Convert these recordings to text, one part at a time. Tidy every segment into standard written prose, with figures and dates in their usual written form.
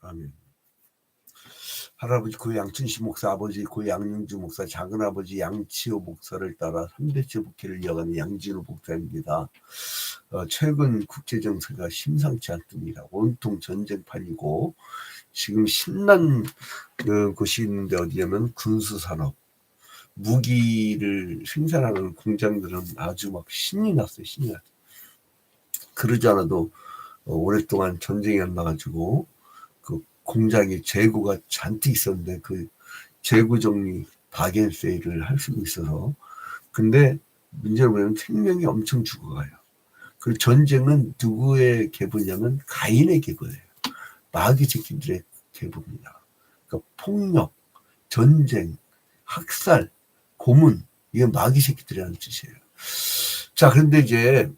아멘. 할아버지 고 양춘식 목사, 아버지 고 양영주 목사, 작은아버지 양치호 목사를 따라 3대째 목회를 이어가는 양진호 목사입니다. 최근 국제정세가 심상치 않습니다. 온통 전쟁판이고 지금 신난 곳이 있는데 어디냐면 군수산업, 무기를 생산하는 공장들은 아주 막 신이 났어요. 신이 났어요. 그러지 않아도 오랫동안 전쟁이 안 나가지고 그 공장에 재고가 잔뜩 있었는데 그 재고 정리 바겐세일을 할 수 있어서, 근데 문제는 뭐냐면 생명이 엄청 죽어가요. 그 전쟁은 누구의 계보냐면 가인의 계보예요. 마귀 새끼들의 계보입니다. 그러니까 폭력, 전쟁, 학살, 고문, 이게 마귀 새끼들이라는 뜻이에요. 자, 그런데 이제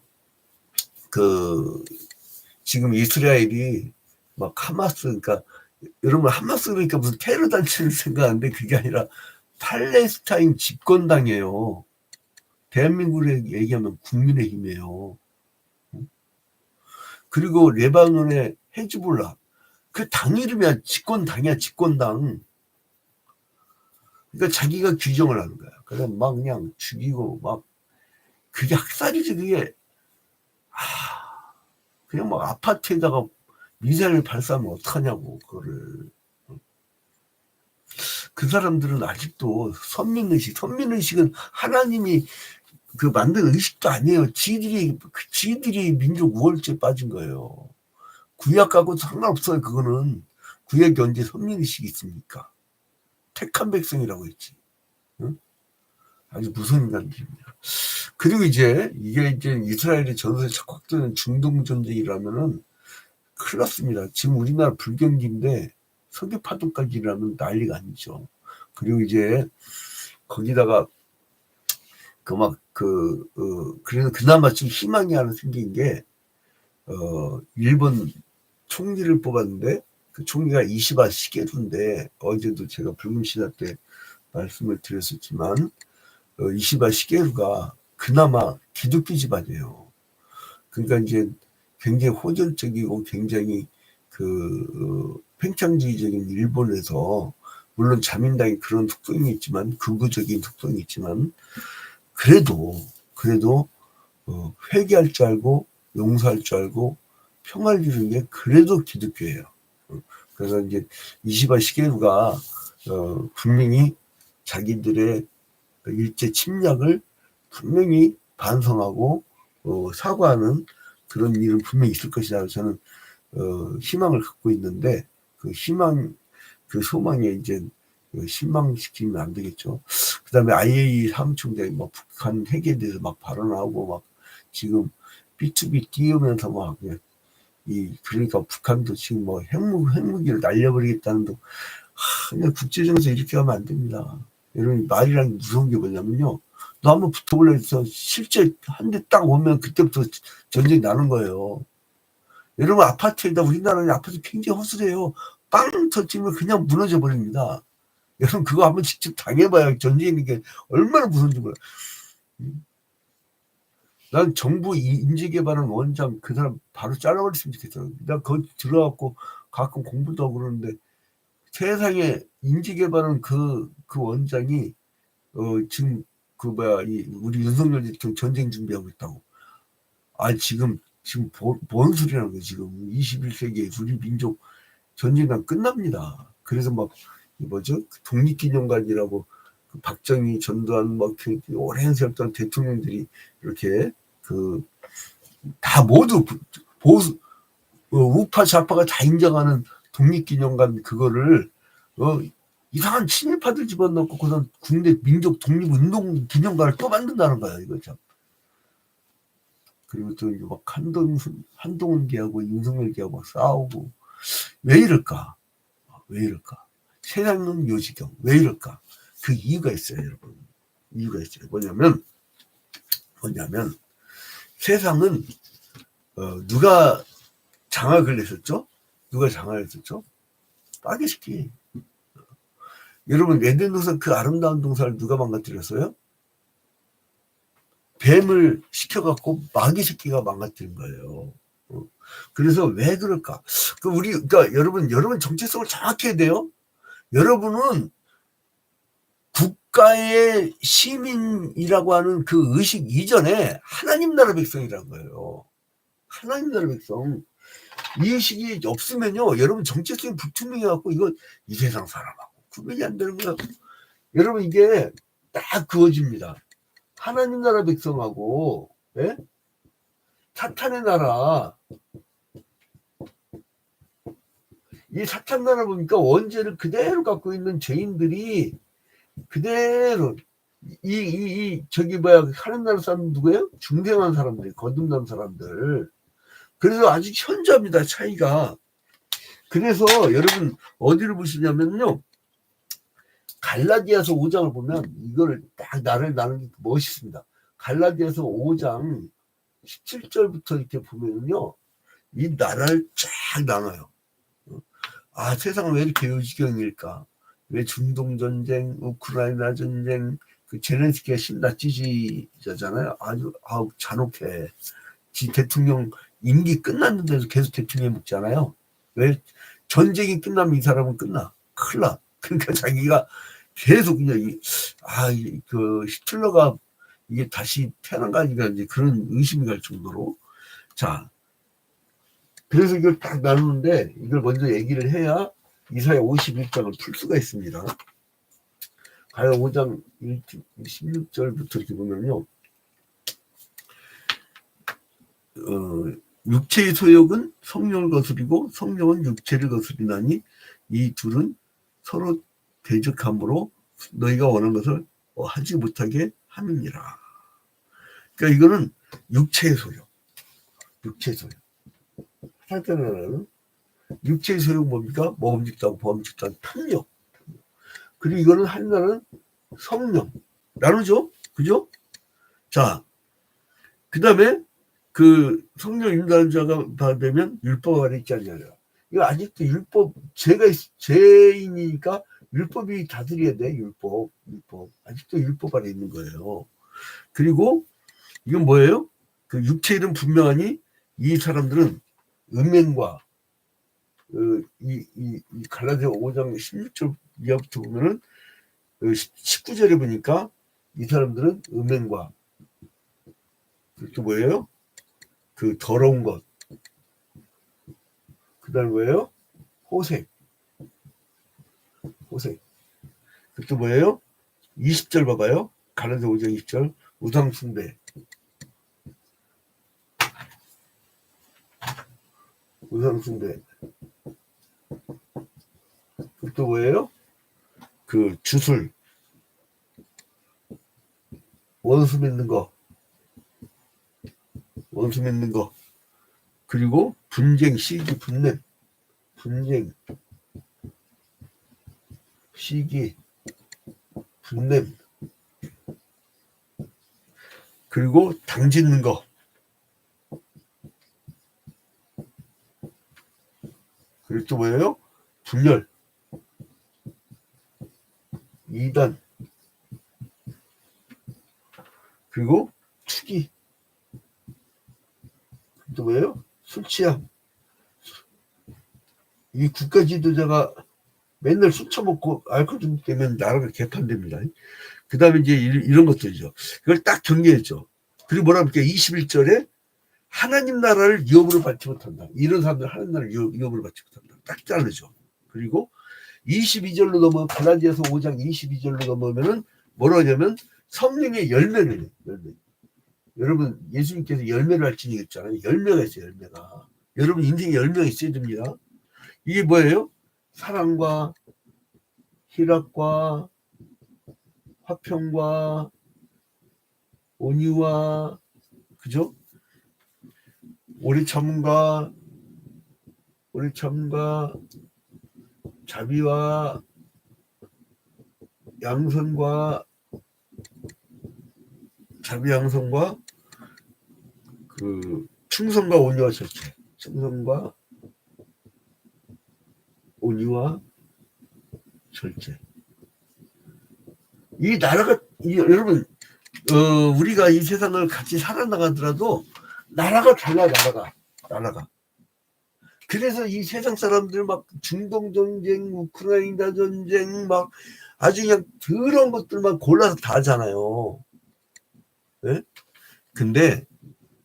지금 이스라엘이 막 하마스, 그러니까 여러분 하마스 그러니까 무슨 테러 단체를 생각하는데 그게 아니라 팔레스타인 집권당이에요. 대한민국에 얘기하면 국민의힘이에요. 그리고 레바논의 헤즈볼라, 그 당 이름이야. 집권당이야, 집권당. 그러니까 자기가 규정을 하는 거야. 그래서 막 그냥 죽이고 막, 그게 학살이지, 그게. 그냥 막 아파트에다가 미사일을 발사하면 어떡하냐고, 그거를. 그 사람들은 아직도 선민의식은 하나님이 만든 의식도 아니에요. 지들이 민족 우월죄에 빠진 거예요. 구약하고 상관없어요. 그거는 구약이 언제 선민의식이 있습니까? 택한 백성이라고 했지. 응? 아주 무서운 인간들입니다. 그리고 이게 이제 이스라엘의 전선에 척박되는 중동 전쟁이라면은 큰일 났습니다. 지금 우리나라 불경기인데 석유파동까지 일어나면 난리가 아니죠. 그리고 이제 거기다가 그래서 그나마 좀 희망이 하나 생긴 게, 일본 총리를 뽑았는데 그 총리가 이시바 시게루인데, 어제도 제가 붉은 시사 때 말씀을 드렸었지만, 이시바 시게루가 그나마 기독교 집안이에요. 그러니까 이제 굉장히 호전적이고 굉장히 팽창주의적인 일본에서, 물론 자민당이 그런 특성이 있지만, 극우적인 특성이 있지만, 그래도 회개할 줄 알고 용서할 줄 알고 평화를 이루는 게 그래도 기독교예요. 그래서 이제 이시바 시게루가 분명히 자기들의 일제 침략을 분명히 반성하고 사과하는 그런 일은 분명히 있을 것이다. 저는 희망을 갖고 있는데, 그 소망에 이제 실망시키면 안 되겠죠. 그 다음에 IAEA 사무총장이 막 북한 핵에 대해서 막 발언하고 막 지금 B2B 띄우면서 막 그러니까 북한도 지금 뭐 핵무기를 날려버리겠다는 등, 그냥 국제정세 이렇게 하면 안 됩니다. 여러분, 말이랑 무서운 게 뭐냐면요, 너 한번 붙어볼래 해서 실제 한 대 딱 오면 그때부터 전쟁이 나는 거예요. 여러분, 우리나라는 아파트 굉장히 허술해요. 빵 터지면 그냥 무너져 버립니다. 여러분, 그거 한번 직접 당해봐야 전쟁이 게 얼마나 무서운지 몰라요. 난 정부 인재개발은 원장 그 사람 바로 잘라버렸으면 좋겠어요. 나 거기 들어가고 가끔 공부도 하고 그러는데, 세상에 인재개발은 그 원장이 지금 우리 윤석열 대통령 전쟁 준비하고 있다고. 지금 뭔 소리라는 거예요. 지금 21세기에 우리 민족 전쟁은 끝납니다. 그래서 막 독립기념관이라고 박정희, 전두환 오랜 세월 동안 대통령들이 이렇게 다 모두 보수 우파 좌파가 다 인정하는 독립기념관, 그거를 이상한 친일파들 집어넣고 그다음 국내 민족 독립운동 기념관을 또 만든다는 거야, 이거 참. 그리고 또 막 한동훈 계하고 윤석열 계하고 막 싸우고, 왜 이럴까? 세상은 요지경, 왜 이럴까? 그 이유가 있어요, 여러분. 이유가 있어요. 뭐냐면 세상은 누가 장악을 했었죠? 마귀새끼. 여러분, 에덴 동산 그 아름다운 동산을 누가 망가뜨렸어요? 뱀을 시켜갖고 마귀새끼가 망가뜨린 거예요. 그래서 왜 그럴까? 그러니까 여러분 정체성을 정확히 해야 돼요. 여러분은 국가의 시민이라고 하는 그 의식 이전에 하나님 나라 백성이라는 거예요. 하나님 나라 백성. 이 의식이 없으면요, 여러분 정체성이 불투명해갖고 이거 이 세상 사람하고 구별이 안 되는 거야. 여러분 이게 딱 그어집니다. 하나님 나라 백성하고, 예? 사탄의 나라. 이 사탄 나라 보니까 원죄를 그대로 갖고 있는 죄인들이 그대로 저기 하는 나라 사람 누구예요? 중생한 사람들, 거듭난 사람들. 그래서 아직 현저합니다, 차이가. 그래서 여러분 어디를 보시냐면요, 갈라디아서 5장을 보면 이거를 딱 나를 나누는 게 멋있습니다. 갈라디아서 5장 17절부터 이렇게 보면요, 이 나라를 쫙 나눠요. 아, 세상은 왜 이렇게 요지경일까? 왜 중동 전쟁, 우크라이나 전쟁, 그 제렌스키가 신나치지잖아요. 아주 잔혹해. 지 대통령 임기 끝났는데도 계속 대통령 묵잖아요. 왜? 전쟁이 끝나면 이 사람은 끝나. 큰일 나. 그러니까 자기가 계속 그냥 그 히틀러가 이게 다시 태어난가 아닌가 이제 그런 의심이 갈 정도로. 자, 그래서 이걸 딱 나누는데 이걸 먼저 얘기를 해야 이사야 51장을 풀 수가 있습니다. 가야 5장 16절부터 이렇게 보면요, 육체의 소욕은 성령을 거스리고 성령은 육체를 거스리나니 이 둘은 서로 대적함으로 너희가 원하는 것을 하지 못하게 함이니라. 그러니까 이거는 육체의 소욕. 사탄은 육체의 소욕 뭡니까? 먹음직하고 범직하고 탐욕. 그리고 이거는 하나는 성령. 나누죠? 그죠? 자, 그 다음에 그 성령 인도하는 자가 받으면 율법 아래 있지 않냐냐. 이거 아직도 율법, 죄인이니까 율법이 다스려야 돼, 율법. 아직도 율법 아래 있는 거예요. 그리고 이건 뭐예요? 그 육체 이름 분명하니 이 사람들은 음행과 이 갈라디아 5장 16절 이하부터 보면은 19절에 보니까 이 사람들은 음행과 또 뭐예요? 그 더러운 것. 그 다음에 뭐예요? 호색. 또 뭐예요? 20절 봐봐요. 갈라디아 5장 20절. 우상숭배. 또 뭐예요? 그 주술. 원수 맺는 거. 그리고 분쟁, 시기, 분냄. 그리고 당 짓는 거. 그리고 또 뭐예요? 분열, 이단, 그리고 투기. 또 뭐예요? 술 취함. 이 국가 지도자가 맨날 술 처먹고 알코올 중독되면 나라가 개판됩니다. 그 다음에 이제 이런 것들이죠. 그걸 딱 정리했죠. 그리고 뭐라 그럴게요? 21절에 하나님 나라를 위협으로 받지 못한다. 이런 사람들 하나님 나라를 위협으로 받지 못한다. 딱 자르죠. 그리고 22절로 넘어 갈라디아서 5장 22절로 넘어오면은 뭐라 하냐면 성령의 열매를. 여러분 예수님께서 열매를 할지니 했잖아요. 열매가 있어요. 열매가. 여러분 인생에 열매가 있어야 됩니다. 이게 뭐예요? 사랑과 희락과 화평과 온유와, 그죠? 오래 참음과 자비와 양선과 그 충성과 온유와 절제. 이 나라가 여러분 우리가 이 세상을 같이 살아나가더라도 나라가 달라. 나라가 나라가. 그래서 이 세상 사람들 막 중동 전쟁, 우크라이나 전쟁 막 아주 그냥 더러운 것들만 골라서 다 하잖아요. 네? 근데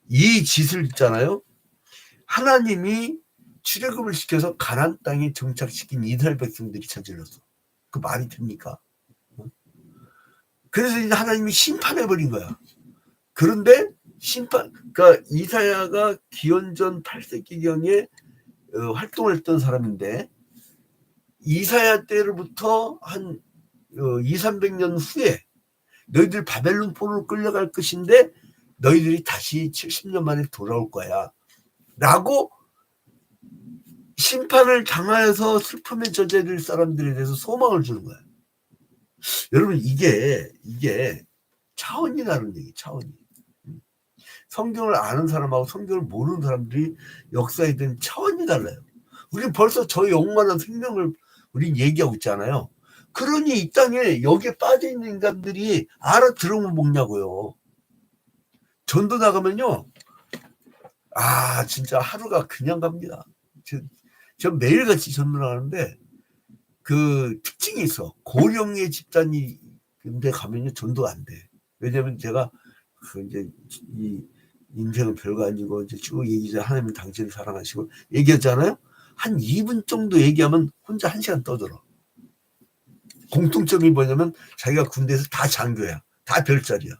이 짓을 있잖아요. 하나님이 출애굽을 시켜서 가나안 땅에 정착시킨 이스라엘 백성들이 저질렀어. 그 말이 됩니까? 그래서 이제 하나님이 심판해버린 거야. 그런데 그러니까 이사야가 기원전 8세기경에 활동을 했던 사람인데 이사야 때로부터 한 200~300년 후에 너희들 바벨론 포로로 끌려갈 것인데 너희들이 다시 70년 만에 돌아올 거야 라고 심판을 당하여서 슬픔에 젖어들 사람들에 대해서 소망을 주는 거야. 여러분 이게 차원이 다른 얘기. 차원이. 성경을 아는 사람하고 성경을 모르는 사람들이 역사에 대한 차원이 달라요. 우리는 벌써 저 영원한 생명을 우린 얘기하고 있잖아요. 그러니 이 땅에 여기에 빠져있는 인간들이 알아들으면 먹냐고요. 전도 나가면요. 진짜 하루가 그냥 갑니다. 저 매일같이 전도 나가는데 그 특징이 있어. 고령의 집단이 근데 가면요 전도가 안 돼. 왜냐면 제가 이제 이 인생은 별거 아니고 이제 쭉 얘기자 하나님 당신을 사랑하시고 얘기했잖아요. 한 2분 정도 얘기하면 혼자 1시간 떠들어. 공통점이 뭐냐면 자기가 군대에서 다 장교야. 다 별자리야.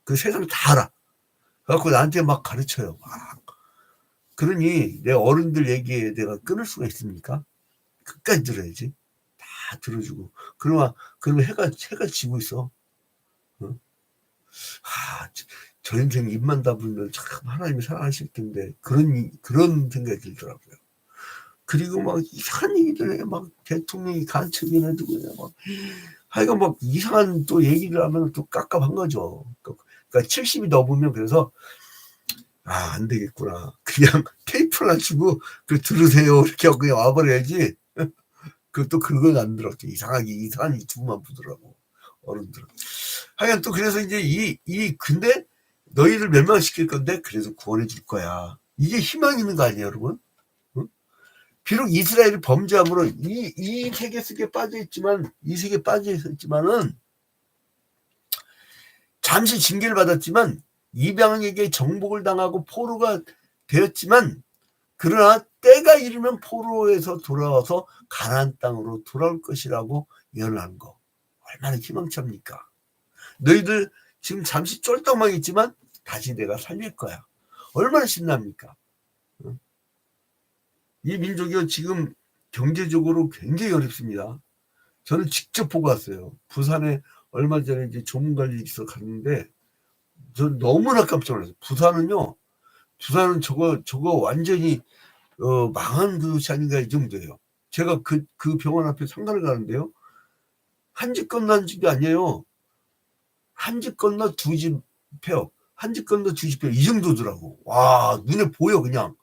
그 세상 다 알아. 그래갖고 나한테 막 가르쳐요. 그러니 내 어른들 얘기에 내가 끊을 수가 있습니까? 끝까지 들어야지. 다 들어주고. 그러면 해가 지고 있어. 어? 저 인생 입만 다물면 참 하나님이 사랑하실 텐데 그런 생각이 들더라고요. 그리고 막 이상한 얘기들 해. 막 대통령이 간첩이나 누구냐 막 하여간 막 이상한 또 얘기를 하면 또 깝깝한 거죠. 그러니까 70이 넘으면 그래서 안 되겠구나. 그냥 테이프를 주고 들으세요 이렇게 하고 그냥 와버려야지. 그것도 그건 안 들었죠. 이상한 유튜브만 보더라고 어른들은. 하여간 또 그래서 이제 근데 너희를 멸망시킬 건데 그래서 구원해 줄 거야. 이게 희망이 있는 거 아니에요, 여러분? 응? 비록 이스라엘이 범죄함으로 이 세계 속에 빠져있지만은 잠시 징계를 받았지만 이방에게 정복을 당하고 포로가 되었지만 그러나 때가 이르면 포로에서 돌아와서 가나안 땅으로 돌아올 것이라고 예언한 거 얼마나 희망찹니까? 너희들 지금 잠시 쫄딱망했지만 다시 내가 살릴 거야. 얼마나 신납니까? 이 민족이 지금 경제적으로 굉장히 어렵습니다. 저는 직접 보고 왔어요. 부산에 얼마 전에 이제 조문관리 있어 갔는데 전 너무나 깜짝 놀랐어요. 부산은 저거 완전히 망한 그것이 아닌가 이 정도예요. 제가 그 병원 앞에 상가를 가는데요. 한 집 건너 한 집이 아니에요. 한 집 건너 두 집 폐업, 한 집 건너 두 집 폐업 이 정도더라고. 와 눈에 보여 그냥.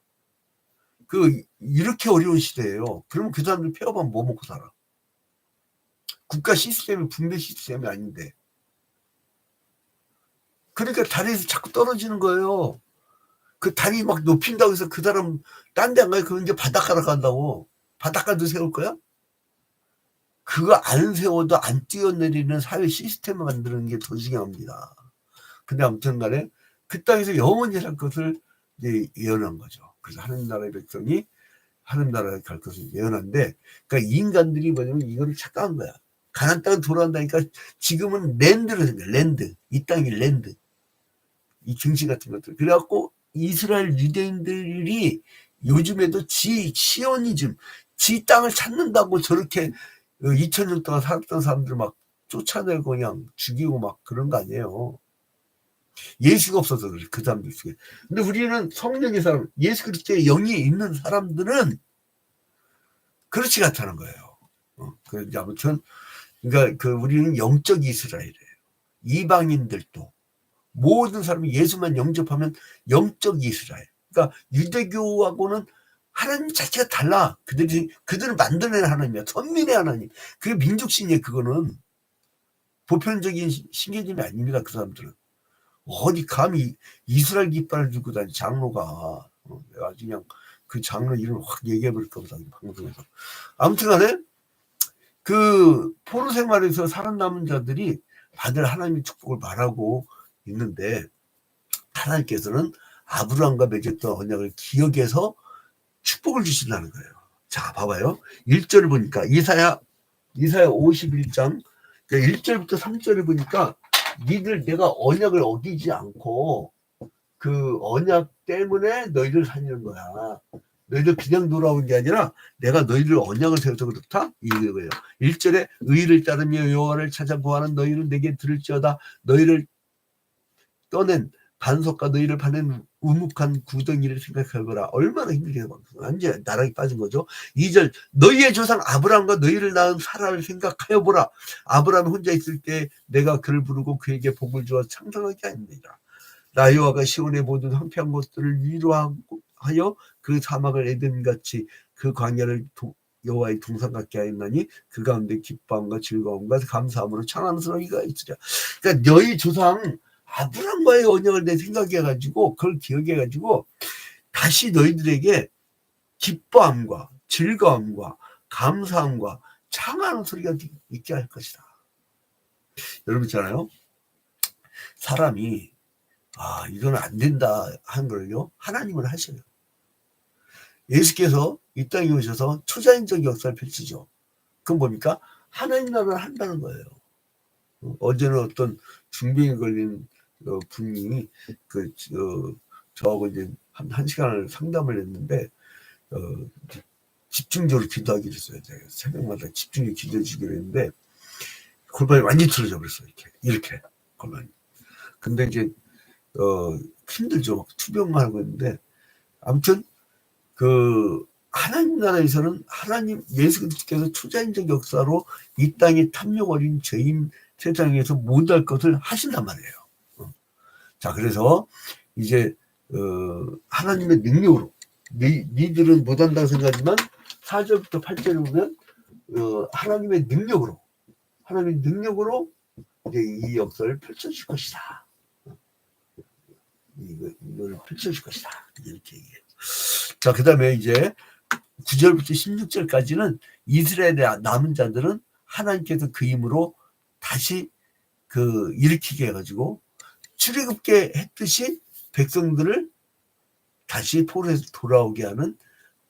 이렇게 어려운 시대예요. 그러면 그 사람들 폐업하면 뭐 먹고 살아? 국가 시스템이 분배 시스템이 아닌데. 그러니까 다리에서 자꾸 떨어지는 거예요. 그 다리 막 높인다고 해서 그 사람 딴 데 안 가요. 그건 이제 바닷가로 간다고. 바닷가도 세울 거야? 그거 안 세워도 안 뛰어내리는 사회 시스템을 만드는 게 더 중요합니다. 근데 아무튼 간에 그 땅에서 영원히 살 것을 이제 예언한 거죠. 그래서 하나님 나라의 백성이 하나님 나라에 갈 것을 예언한데, 그러니까 인간들이 뭐냐면 이거를 착각한 거야. 가나안 땅을 돌아간다니까 지금은 랜드로 생각해. 랜드. 이 땅이 랜드. 이 증시 같은 것들. 그래갖고 이스라엘 유대인들이 요즘에도 시오니즘, 지 땅을 찾는다고 저렇게 2000년 동안 살았던 사람들 막 쫓아내고 그냥 죽이고 막 그런 거 아니에요. 예수가 없어서 그래, 그 사람들 속에. 근데 우리는 성령의 사람, 예수 그리스도의 영이 있는 사람들은 그렇지 않다는 거예요. 그런데 아무튼, 그러니까 우리는 영적 이스라엘이에요. 이방인들도 모든 사람이 예수만 영접하면 영적 이스라엘. 그러니까 유대교하고는 하나님 자체가 달라. 그들을 만들어낸 하나님이야. 선민의 하나님. 그게 민족신이에요. 그거는 보편적인 신개념이 아닙니다. 그 사람들은. 어디 감히 이스라엘 깃발을 들고 다니 장로가. 내가 아주 그냥 그 장르 이름을 확 얘기해버릴까 보다 방송에서. 아무튼간에 그 포로 생활에서 살아남은 자들이 받을 하나님의 축복을 말하고 있는데, 하나님께서는 아브라함과 맺었던 언약을 기억해서 축복을 주신다는 거예요. 자, 봐봐요. 1절을 보니까 이사야 51장 1절부터 3절을 보니까 니들 내가 언약을 어기지 않고 그 언약 때문에 너희를 살리는 거야. 너희들 그냥 돌아온 게 아니라 내가 너희들 언약을 세워서 그렇다? 이거예요. 1절에 의를 따르며 여호와를 찾아 구하는 너희는 내게 들을지어다. 너희를 떠낸 반석과 너희를 파낸 우묵한 구덩이를 생각해보라. 얼마나 힘들게 완전 나락에 빠진 거죠. 2절 너희의 조상 아브라함과 너희를 낳은 사라를 생각하여 보라. 아브라함이 혼자 있을 때 내가 그를 부르고 그에게 복을 주어 창성하게 하니라. 나 여호와가 시온의 모든 황폐한 곳들을 위로하여 그 사막을 에덴같이 그 광야를 여호와의 동산 같게 하였나니 그 가운데 기뻐함과 즐거움과 감사함으로 찬양하는 소리가 있으랴. 그러니까 너희 조상 아브라함과의 언약을 내 생각해가지고 그걸 기억해가지고 다시 너희들에게 기뻐함과 즐거움과 감사함과 찬양하는 소리가 있게 할 것이다. 여러분 있잖아요. 사람이 이건 안 된다 하는 걸요 하나님은 하셔요. 예수께서 이 땅에 오셔서 초자연적 역사를 펼치죠. 그건 뭡니까? 하나님 나라를 한다는 거예요. 어제는 어떤 중병에 걸린 분이 저하고 이제 한 시간을 상담을 했는데 집중적으로 기도하기로 했어요. 새벽마다 집중적으로 기도해 주기로 했는데 골반이 완전히 틀어져 버렸어요. 이렇게 골반이. 근데 이제 힘들죠. 투병하고 있는데 아무튼 하나님 나라에서는 하나님 예수 그리스도께서 초자연적 역사로 이 땅에 탐욕 어린 죄인 세상에서 못할 것을 하신단 말이에요. 자, 그래서 이제 하나님의 능력으로 니들은 못한다고 생각하지만 4절부터 8절에 보면 하나님의 능력으로 이제 이 역사를 펼쳐줄 것이다. 이걸 펼쳐줄 것이다. 이렇게 얘기해요. 자, 그 다음에 이제 9절부터 16절까지는 이스라엘의 남은 자들은 하나님께서 그 힘으로 다시 일으키게 해가지고 출애굽게 했듯이 백성들을 다시 포로에서 돌아오게 하는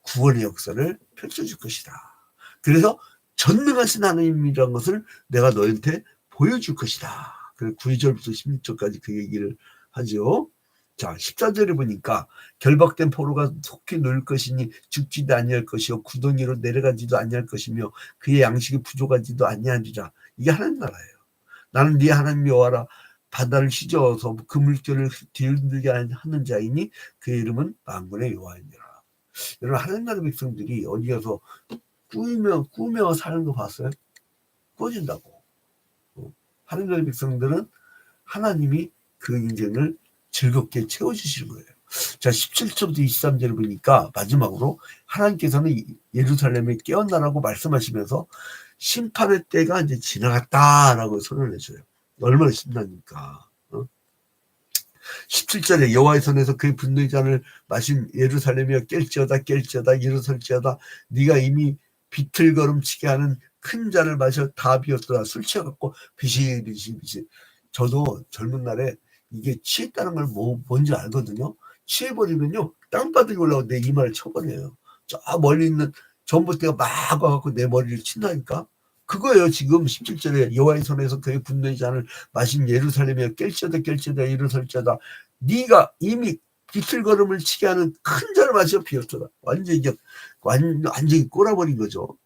구원의 역사를 펼쳐줄 것이다. 그래서 전능하신 하나님이라는 것을 내가 너희한테 보여줄 것이다. 그래서 9절부터 16절까지 그 얘기를 하죠. 자, 14절에 보니까 결박된 포로가 속히 놀 것이니 죽지도 아니할 것이요 구덩이로 내려가지도 아니할 것이며 그의 양식이 부족하지도 아니하리라. 이게 하나님 나라예요. 나는 네 하나님 여호와라. 바다를 휘저어서 그 물결을 뒤흔들게 하는 자이니 그의 이름은 만군의 여호와이니라. 여러분, 하나님 나라 백성들이 어디 가서 꾸며 사는 거 봤어요? 꺼진다고. 하나님 나라 백성들은 하나님이 그 인생을 즐겁게 채워주시는 거예요. 자, 17절부터 23절을 보니까 마지막으로 하나님께서는 예루살렘에 깨어나라고 말씀하시면서 심판의 때가 이제 지나갔다라고 선언을 해줘요. 얼마나 신나니까. 17절에 여호와의 손에서 그의 분노의 잔을 마신 예루살렘이여 깰지어다 일어설지어다 네가 이미 비틀거름치게 하는 큰 잔을 마셔 다 비었더라. 술 취해갖고 비실비실. 저도 젊은 날에 이게 취했다는 걸 뭔지 알거든요. 취해버리면요 땅바닥에 올라오고 내 이마를 쳐버려요. 저 멀리 있는 전봇대가 막 와갖고 내 머리를 친다니까. 그거예요. 지금 17절에 여호와의 손에서 그의 분노의 잔을 마신 예루살렘이여 깰지어다 일어설지어다 네가 이미 비틀걸음을 치게 하는 큰 잔을 마셔 비었더라. 완전히 꼬라버린 거죠.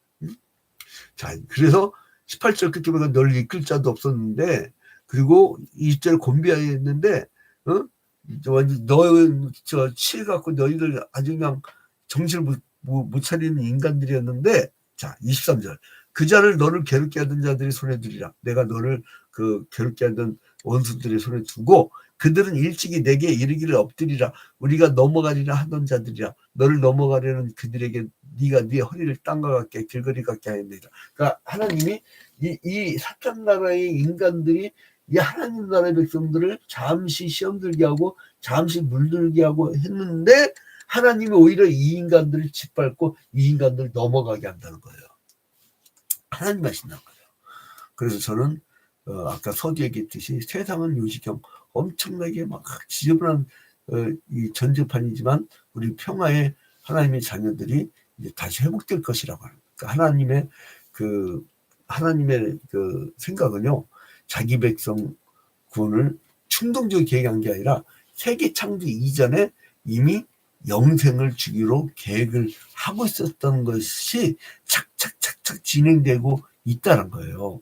자, 그래서 18절 끝에 보면 널 이끌 자도 없었는데, 그리고 20절 곤비하였는데, 취해갖고 너희들 아주 그냥 정신을 못 차리는 인간들이었는데, 자, 23절. 그 자를 너를 괴롭게 하던 자들이 손에 두리라. 내가 너를 괴롭게 하던 원수들의 손에 두고, 그들은 일찍이 내게 이르기를 엎드리라. 우리가 넘어가리라 하던 자들이라. 너를 넘어가려는 그들에게 네가 네 허리를 땅과 같게 길거리 같게 하였느니라. 그러니까 하나님이 이 사탄 나라의 인간들이 이 하나님 나라의 백성들을 잠시 시험 들게 하고 잠시 물들게 하고 했는데, 하나님이 오히려 이 인간들을 짓밟고 이 인간들을 넘어가게 한다는 거예요. 하나님 하신다는 거예요. 그래서 저는 아까 서두 얘기했듯이 세상은 요지경 엄청나게 막 지저분한 이 전쟁판이지만 우리 평화의 하나님의 자녀들이 이제 다시 회복될 것이라고 하는. 그러니까 하나님의 그 생각은요, 자기 백성 구원을 충동적으로 계획한 게 아니라 세계 창조 이전에 이미 영생을 주기로 계획을 하고 있었던 것이 착착착착 진행되고 있다는 거예요.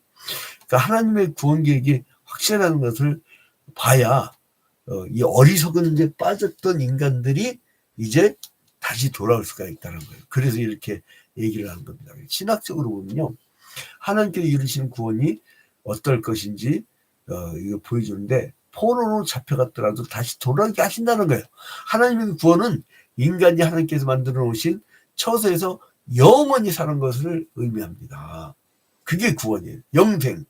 그러니까 하나님의 구원 계획이 확실하다는 것을 봐야 이 어리석은 데 빠졌던 인간들이 이제 다시 돌아올 수가 있다는 거예요. 그래서 이렇게 얘기를 하는 겁니다. 신학적으로 보면요, 하나님께서 이루시는 구원이 어떨 것인지 이거 보여주는데, 포로로 잡혀갔더라도 다시 돌아오게 하신다는 거예요. 하나님의 구원은 인간이 하나님께서 만들어 놓으신 처소에서 영원히 사는 것을 의미합니다. 그게 구원이에요. 영생.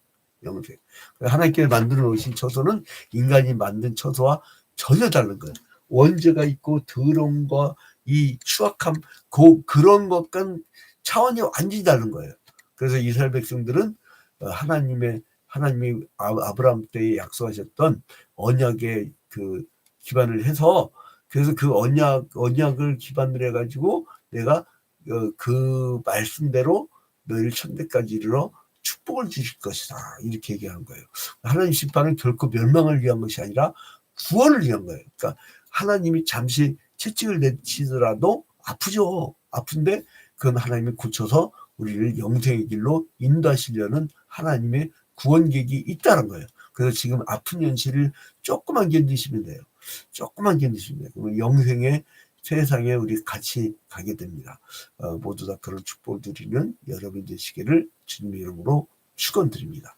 하나님께서 만들어 놓으신 처소는 인간이 만든 처소와 전혀 다른 거예요. 원죄가 있고 더러움과 이 추악함, 그런 것과는 차원이 완전히 다른 거예요. 그래서 이스라엘 백성들은 하나님이 아브라함 때에 약속하셨던 언약에 그 기반을 해서, 그래서 그 언약을 기반으로 해가지고 내가 그 말씀대로 너희를 천대까지 이르러 축복을 주실 것이다, 이렇게 얘기하는 거예요. 하나님 심판은 결코 멸망을 위한 것이 아니라 구원을 위한 거예요. 그러니까 하나님이 잠시 채찍을 내치더라도 아프죠. 아픈데 그건 하나님이 고쳐서 우리를 영생의 길로 인도하시려는 하나님의 구원 계획이 있다는 거예요. 그래서 지금 아픈 현실을 조금만 견디시면 돼요. 그러면 영생의 세상에 우리 같이 가게 됩니다. 모두 다 그런 축복을 드리는 여러분 되시기를 주님의 이름으로 축원드립니다.